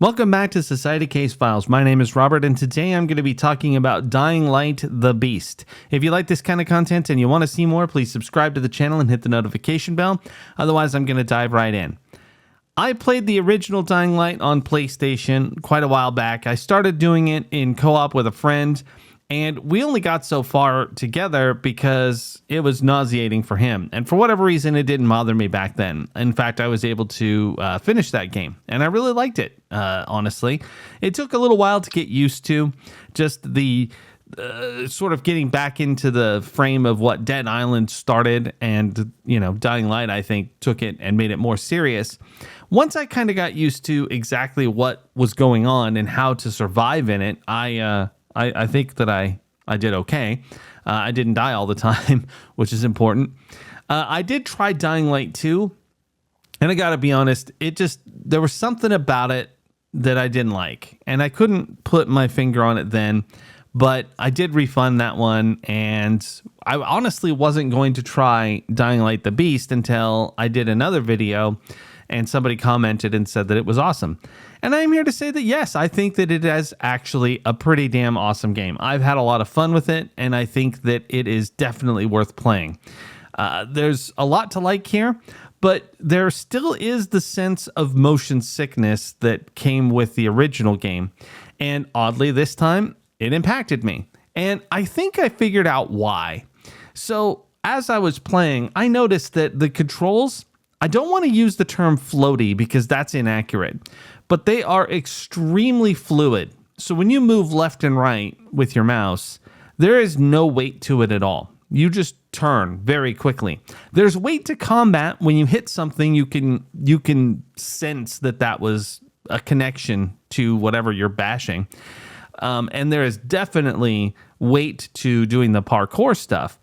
Welcome back to Society Case Files. My name is Robert, and today I'm going to be talking about Dying Light: The Beast. If you like this kind of content and you want to see more, please subscribe to the channel and hit the notification bell. Otherwise, I'm going to dive right in. I played the original Dying Light on PlayStation quite a while back. I started doing it in co-op with a friend, and we only got so far together because it was nauseating for him. And for whatever reason, it didn't bother me back then. In fact, I was able to finish that game, and I really liked it, honestly. It took a little while to get used to, just the sort of getting back into the frame of what Dead Island started, and, Dying Light, I think, took it and made it more serious. Once I kind of got used to exactly what was going on and how to survive in it, I think that I did okay. I didn't die all the time, which is important. I did try Dying Light 2, and I gotta be honest, there was something about it that I didn't like, and I couldn't put my finger on it then, but I did refund that one, and I honestly wasn't going to try Dying Light: The Beast until I did another video, and somebody commented and said that it was awesome. And I'm here to say that, yes, I think that it is actually a pretty damn awesome game. I've had a lot of fun with it, and I think that it is definitely worth playing. There's a lot to like here, but there still is the sense of motion sickness that came with the original game. And oddly, this time, it impacted me. And I think I figured out why. So as I was playing, I noticed that the controls, I don't want to use the term floaty because that's inaccurate, but they are extremely fluid. So when you move left and right with your mouse, there is no weight to it at all. You just turn very quickly. There's weight to combat. When you hit something, you can sense that was a connection to whatever you're bashing. And there is definitely weight to doing the parkour stuff.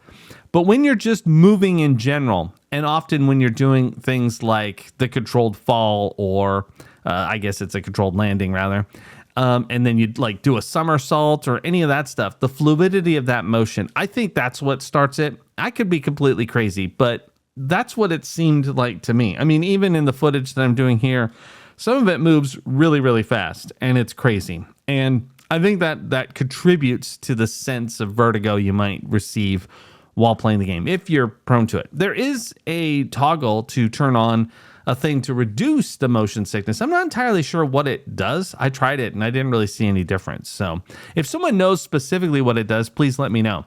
But when you're just moving in general, and often when you're doing things like the controlled fall, or I guess it's a controlled landing rather, and then you'd like do a somersault or any of that stuff, the fluidity of that motion, I think that's what starts it. I could be completely crazy, but that's what it seemed like to me. I mean, even in the footage that I'm doing here, some of it moves really, really fast, and it's crazy. And I think that contributes to the sense of vertigo you might receive while playing the game, if you're prone to it. There is a toggle to turn on a thing to reduce the motion sickness. I'm not entirely sure what it does. I tried it and I didn't really see any difference. So if someone knows specifically what it does, please let me know.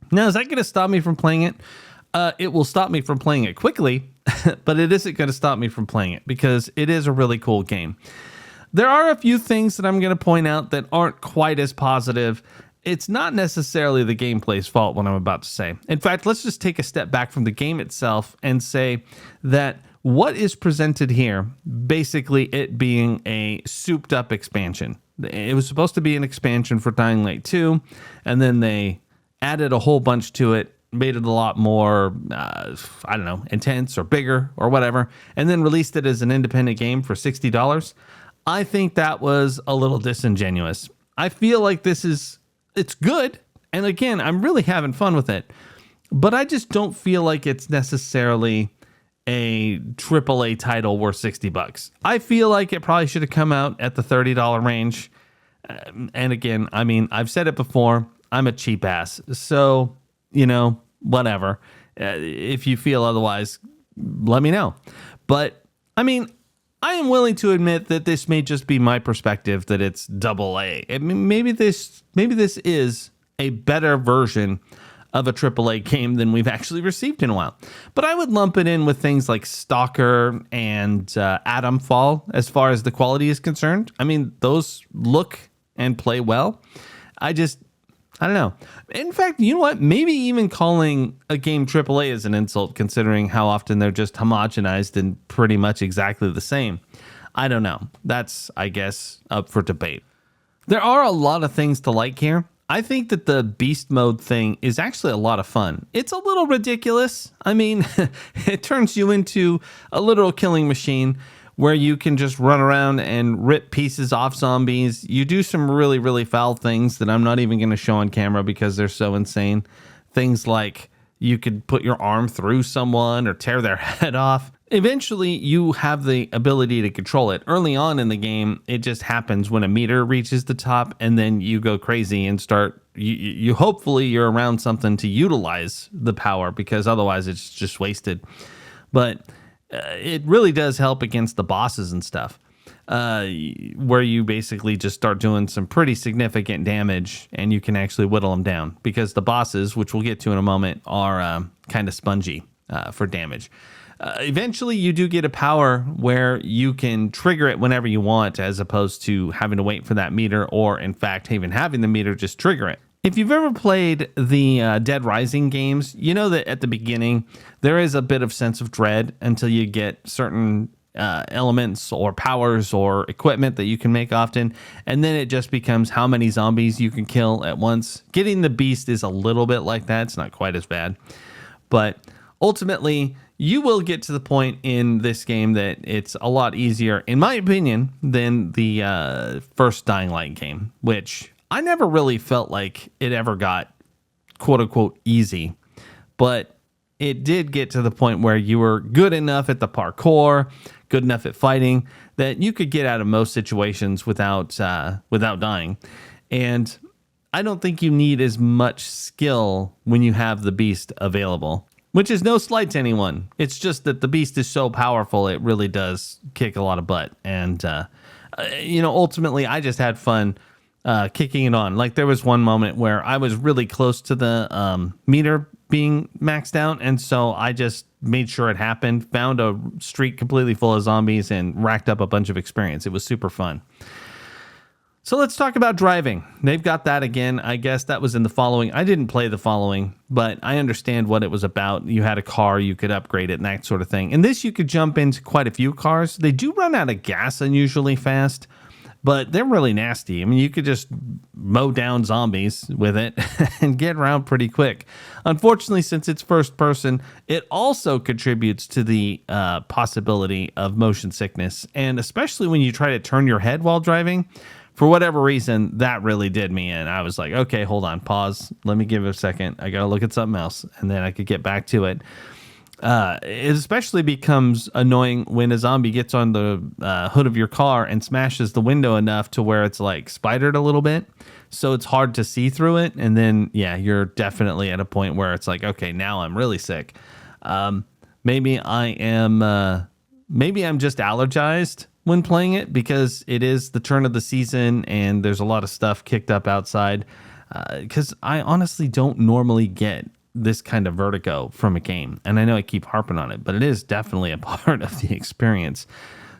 Now, is that going to stop me from playing it? It will stop me from playing it quickly, but it isn't going to stop me from playing it because it is a really cool game. There are a few things that I'm going to point out that aren't quite as positive. It's not necessarily the gameplay's fault, what I'm about to say. In fact, let's just take a step back from the game itself and say that what is presented here, basically it being a souped up expansion. It was supposed to be an expansion for Dying Light 2, and then they added a whole bunch to it, made it a lot more, intense or bigger or whatever, and then released it as an independent game for $60. I think that was a little disingenuous. I feel like it's good, and again, I'm really having fun with it, but I just don't feel like it's necessarily a AAA title worth $60. I feel like it probably should have come out at the $30 range. And again, I mean, I've said it before, I'm a cheap ass, so, whatever. If you feel otherwise, let me know. But, I mean, I am willing to admit that this may just be my perspective, that it's AA. I mean, maybe this is a better version of a AAA game than we've actually received in a while. But I would lump it in with things like Stalker and Atom Fall as far as the quality is concerned. I mean, those look and play well. I don't know. In fact, you know what? Maybe even calling a game AAA is an insult, considering how often they're just homogenized and pretty much exactly the same. I don't know. That's, I guess, up for debate. There are a lot of things to like here. I think that the beast mode thing is actually a lot of fun. It's a little ridiculous. I mean, it turns you into a literal killing machine where you can just run around and rip pieces off zombies. You do some really, really foul things that I'm not even going to show on camera because they're so insane. Things like you could put your arm through someone or tear their head off. Eventually, you have the ability to control it. Early on in the game, it just happens when a meter reaches the top, and then you go crazy and start. You hopefully you're around something to utilize the power, because otherwise it's just wasted. But it really does help against the bosses and stuff, where you basically just start doing some pretty significant damage, and you can actually whittle them down, because the bosses, which we'll get to in a moment, are kind of spongy for damage. Eventually, you do get a power where you can trigger it whenever you want, as opposed to having to wait for that meter, or in fact, even having the meter just trigger it. If you've ever played the Dead Rising games, you know that at the beginning, there is a bit of sense of dread until you get certain elements or powers or equipment that you can make often, and then it just becomes how many zombies you can kill at once. Getting the beast is a little bit like that. It's not quite as bad, but ultimately, you will get to the point in this game that it's a lot easier, in my opinion, than the first Dying Light game, which I never really felt like it ever got quote unquote easy. But it did get to the point where you were good enough at the parkour, good enough at fighting, that you could get out of most situations without dying. And I don't think you need as much skill when you have the beast available. Which is no slight to anyone. It's just that the beast is so powerful, it really does kick a lot of butt. And, ultimately, I just had fun kicking it on. Like, there was one moment where I was really close to the meter being maxed out, and so I just made sure it happened, found a street completely full of zombies, and racked up a bunch of experience. It was super fun. So let's talk about driving. They've got that again. I guess that was in the following. I didn't play the following, but I understand what it was about. You had a car, you could upgrade it and that sort of thing. And this, you could jump into quite a few cars. They do run out of gas unusually fast, but they're really nasty. I mean, you could just mow down zombies with it and get around pretty quick. Unfortunately, since it's first person, it also contributes to the possibility of motion sickness. And especially when you try to turn your head while driving, for whatever reason, that really did me in. I was like, okay, hold on, pause. Let me give it a second. I got to look at something else, and then I could get back to it. It especially becomes annoying when a zombie gets on the hood of your car and smashes the window enough to where it's like spidered a little bit. So it's hard to see through it. And then, yeah, you're definitely at a point where it's like, okay, now I'm really sick. Maybe I'm just allergized when playing it, because it is the turn of the season and there's a lot of stuff kicked up outside, because I honestly don't normally get this kind of vertigo from a game. And I know I keep harping on it, but it is definitely a part of the experience.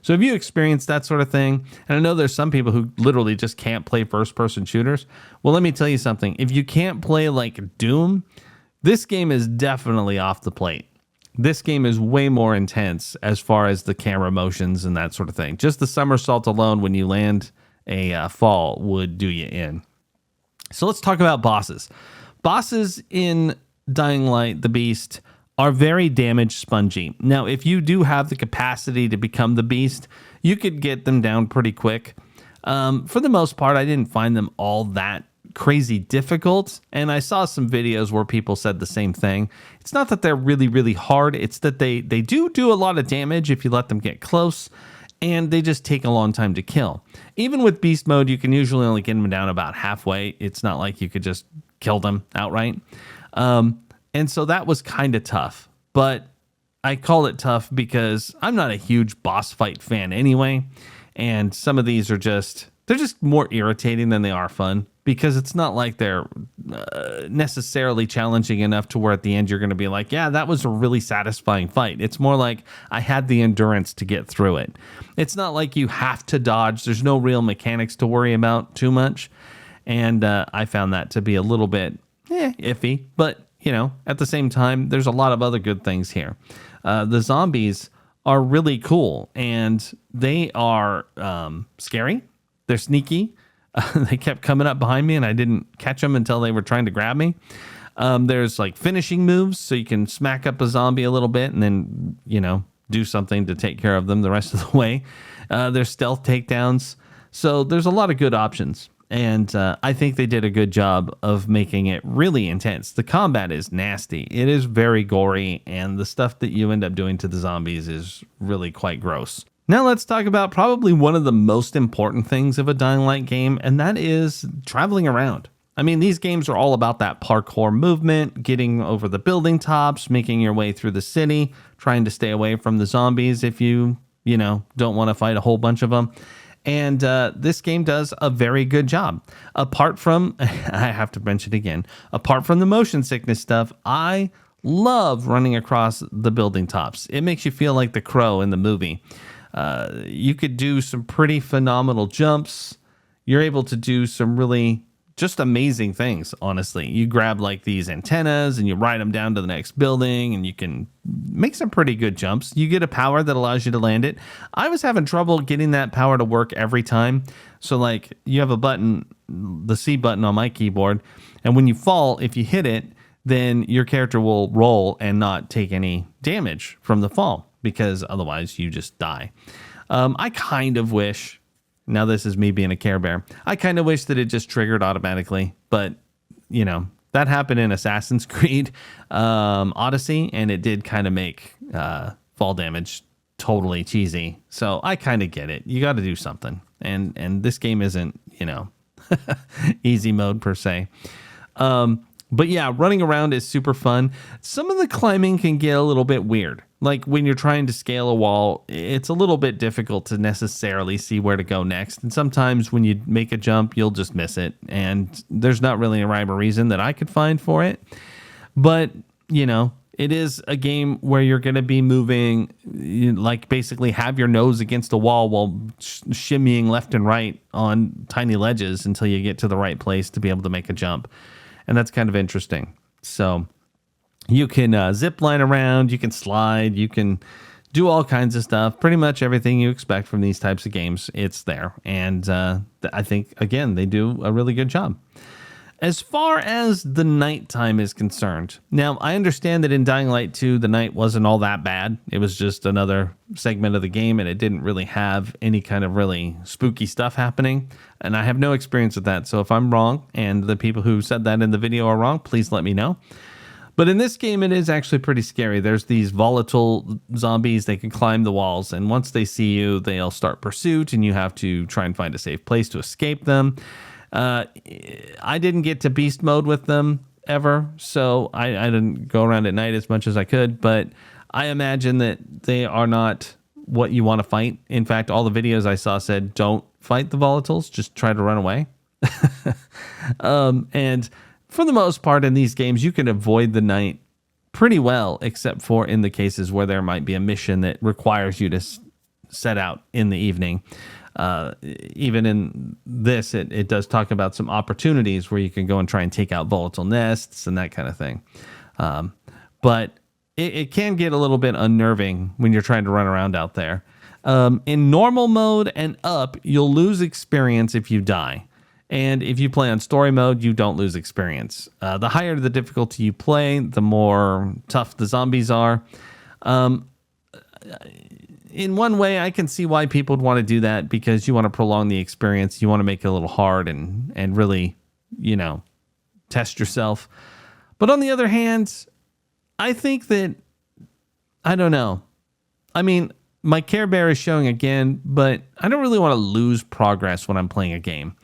So have you experienced that sort of thing? And I know there's some people who literally just can't play first-person shooters. Well, let me tell you something. If you can't play like Doom, this game is definitely off the plate. This game is way more intense as far as the camera motions and that sort of thing. Just the somersault alone when you land a fall would do you in. So let's talk about bosses. Bosses in Dying Light, the Beast, are very damage spongy. Now, if you do have the capacity to become the Beast, you could get them down pretty quick. For the most part, I didn't find them all that crazy difficult, and I saw some videos where people said the same thing. It's not that they're really, really hard. It's that they do a lot of damage if you let them get close, and they just take a long time to kill. Even with beast mode, you can usually only get them down about halfway. It's not like you could just kill them outright. And so that was kind of tough, but I call it tough because I'm not a huge boss fight fan anyway, and some of these are they're just more irritating than they are fun, because it's not like they're necessarily challenging enough to where at the end you're going to be like, yeah, that was a really satisfying fight. It's more like I had the endurance to get through it. It's not like you have to dodge. There's no real mechanics to worry about too much. And I found that to be a little bit iffy. But, at the same time, there's a lot of other good things here. The zombies are really cool, and they are scary. They're sneaky. They kept coming up behind me, and I didn't catch them until they were trying to grab me. There's like finishing moves, so you can smack up a zombie a little bit and then, do something to take care of them the rest of the way. There's stealth takedowns. So there's a lot of good options. And I think they did a good job of making it really intense. The combat is nasty. It is very gory, and the stuff that you end up doing to the zombies is really quite gross. Now let's talk about probably one of the most important things of a Dying Light game, and that is traveling around. I mean, these games are all about that parkour movement, getting over the building tops, making your way through the city, trying to stay away from the zombies if you don't want to fight a whole bunch of them. And this game does a very good job. Apart from, I have to mention again, apart from the motion sickness stuff, I love running across the building tops. It makes you feel like the Crow in the movie. You could do some pretty phenomenal jumps. You're able to do some really just amazing things, honestly. You grab like these antennas and you ride them down to the next building, and you can make some pretty good jumps. You get a power that allows you to land it. I was having trouble getting that power to work every time. So like you have a button, the C button on my keyboard, and when you fall, if you hit it, then your character will roll and not take any damage from the fall, because otherwise you just die. I kind of wish, now this is me being a Care Bear, I kind of wish that it just triggered automatically, but that happened in Assassin's Creed Odyssey, and it did kind of make fall damage totally cheesy. So I kind of get it. You got to do something, and this game isn't easy mode per se. But yeah, running around is super fun. Some of the climbing can get a little bit weird. Like when you're trying to scale a wall, it's a little bit difficult to necessarily see where to go next. And sometimes when you make a jump, you'll just miss it. And there's not really a rhyme or reason that I could find for it. But, it is a game where you're going to be moving, like basically have your nose against a wall while shimmying left and right on tiny ledges until you get to the right place to be able to make a jump. And that's kind of interesting. So you can zip line around, you can slide, you can do all kinds of stuff. Pretty much everything you expect from these types of games, it's there. And I think, again, they do a really good job. As far as the nighttime is concerned, now I understand that in Dying Light 2, the night wasn't all that bad. It was just another segment of the game, and it didn't really have any kind of really spooky stuff happening. And I have no experience with that. So if I'm wrong, and the people who said that in the video are wrong, please let me know. But in this game, it is actually pretty scary. There's these volatile zombies. They can climb the walls, and once they see you, they'll start pursuit, and you have to try and find a safe place to escape them. I didn't get to beast mode with them ever, so I didn't go around at night as much as I could, but I imagine that they are not what you want to fight. In fact, all the videos I saw said, don't fight the volatiles, just try to run away. And for the most part in these games, you can avoid the night pretty well, except for in the cases where there might be a mission that requires you to set out in the evening. Even in this, it does talk about some opportunities where you can go and try and take out volatile nests and that kind of thing. But it can get a little bit unnerving when you're trying to run around out there. In normal mode and up, you'll lose experience if you die. And if you play on story mode, you don't lose experience. The higher the difficulty you play, the more tough the zombies are. In one way, I can see why people would want to do that, because you want to prolong the experience. You want to make it a little hard and really, test yourself. But on the other hand, I think that, I don't know. I mean, my Care Bear is showing again, but I don't really want to lose progress when I'm playing a game.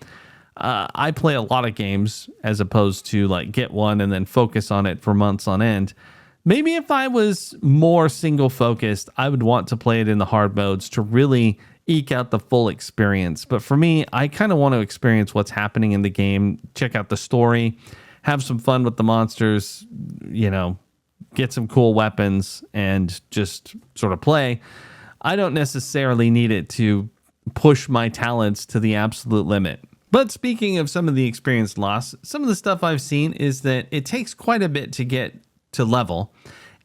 I play a lot of games as opposed to like get one and then focus on it for months on end. Maybe if I was more single focused, I would want to play it in the hard modes to really eke out the full experience. But for me, I kind of want to experience what's happening in the game, check out the story, have some fun with the monsters, get some cool weapons and just sort of play. I don't necessarily need it to push my talents to the absolute limit. But speaking of some of the experience loss, some of the stuff I've seen is that it takes quite a bit to get to level.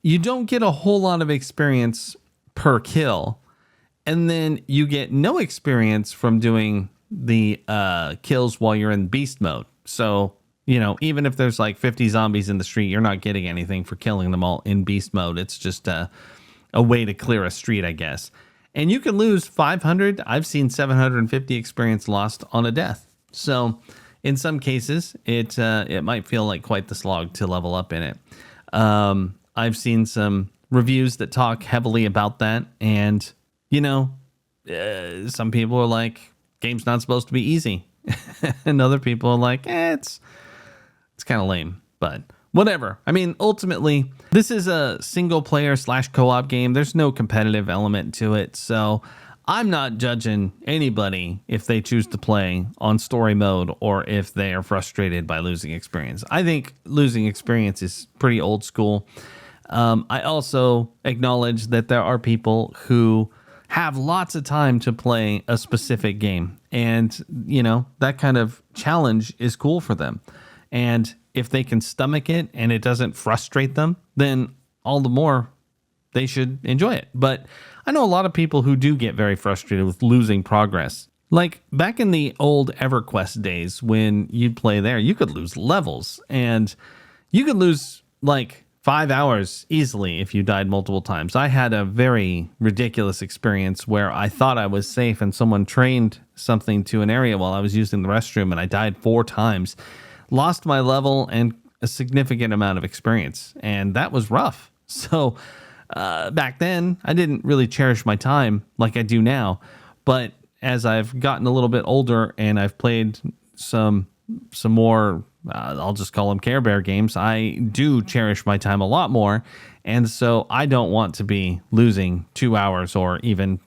You don't get a whole lot of experience per kill, and then you get no experience from doing the kills while you're in beast mode. So, even if there's like 50 zombies in the street, you're not getting anything for killing them all in beast mode. It's just a way to clear a street, I guess. And you can lose 500. I've seen 750 experience lost on a death. So in some cases, it might feel like quite the slog to level up in it. I've seen some reviews that talk heavily about that, and some people are like, game's not supposed to be easy. And other people are like, it's kind of lame, but whatever. I mean, ultimately, this is a single player / co-op game. There's no competitive element to it. So I'm not judging anybody if they choose to play on story mode or if they are frustrated by losing experience. I think losing experience is pretty old school. I also acknowledge that there are people who have lots of time to play a specific game. And, that kind of challenge is cool for them. And if they can stomach it and it doesn't frustrate them, then all the more they should enjoy it. But I know a lot of people who do get very frustrated with losing progress. Like back in the old EverQuest days when you'd play there, you could lose levels and you could lose like 5 hours easily if you died multiple times. I had a very ridiculous experience where I thought I was safe and someone trained something to an area while I was using the restroom and I died 4 times, lost my level and a significant amount of experience. And that was rough. So back then I didn't really cherish my time like I do now. But as I've gotten a little bit older and I've played some more, I'll just call them Care Bear games, I do cherish my time a lot more. And so I don't want to be losing 2 hours or even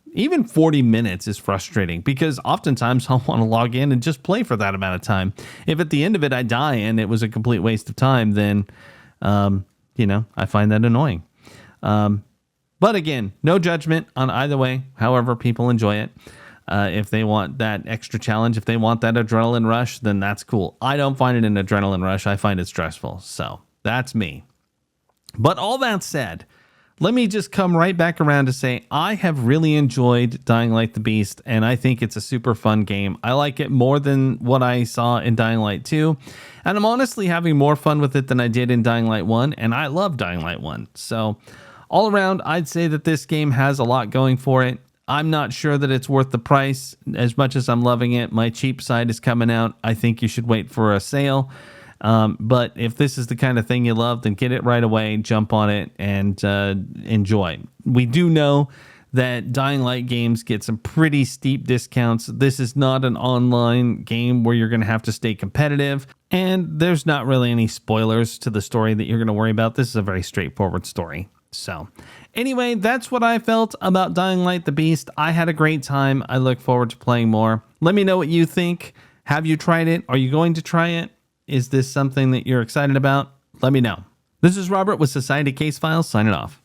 40 minutes is frustrating because oftentimes I'll want to log in and just play for that amount of time. If at the end of it I die and it was a complete waste of time, then, I find that annoying. But again, no judgment on either way, however people enjoy it. If they want that extra challenge, if they want that adrenaline rush, then that's cool. I don't find it an adrenaline rush. I find it stressful. So that's me. But all that said, let me just come right back around to say I have really enjoyed Dying Light the Beast, and I think it's a super fun game. I like it more than what I saw in Dying Light 2, and I'm honestly having more fun with it than I did in Dying Light 1, and I love Dying Light 1. So all around, I'd say that this game has a lot going for it. I'm not sure that it's worth the price. As much as I'm loving it, my cheap side is coming out. I think you should wait for a sale. But if this is the kind of thing you love, then get it right away, jump on it, and enjoy. We do know that Dying Light games get some pretty steep discounts. This is not an online game where you're going to have to stay competitive, and there's not really any spoilers to the story that you're going to worry about. This is a very straightforward story. So anyway, that's what I felt about Dying Light the Beast. I had a great time. I look forward to playing more. Let me know what you think. Have you tried it? Are you going to try it? Is this something that you're excited about? Let me know. This is Robert with Society Case Files signing off.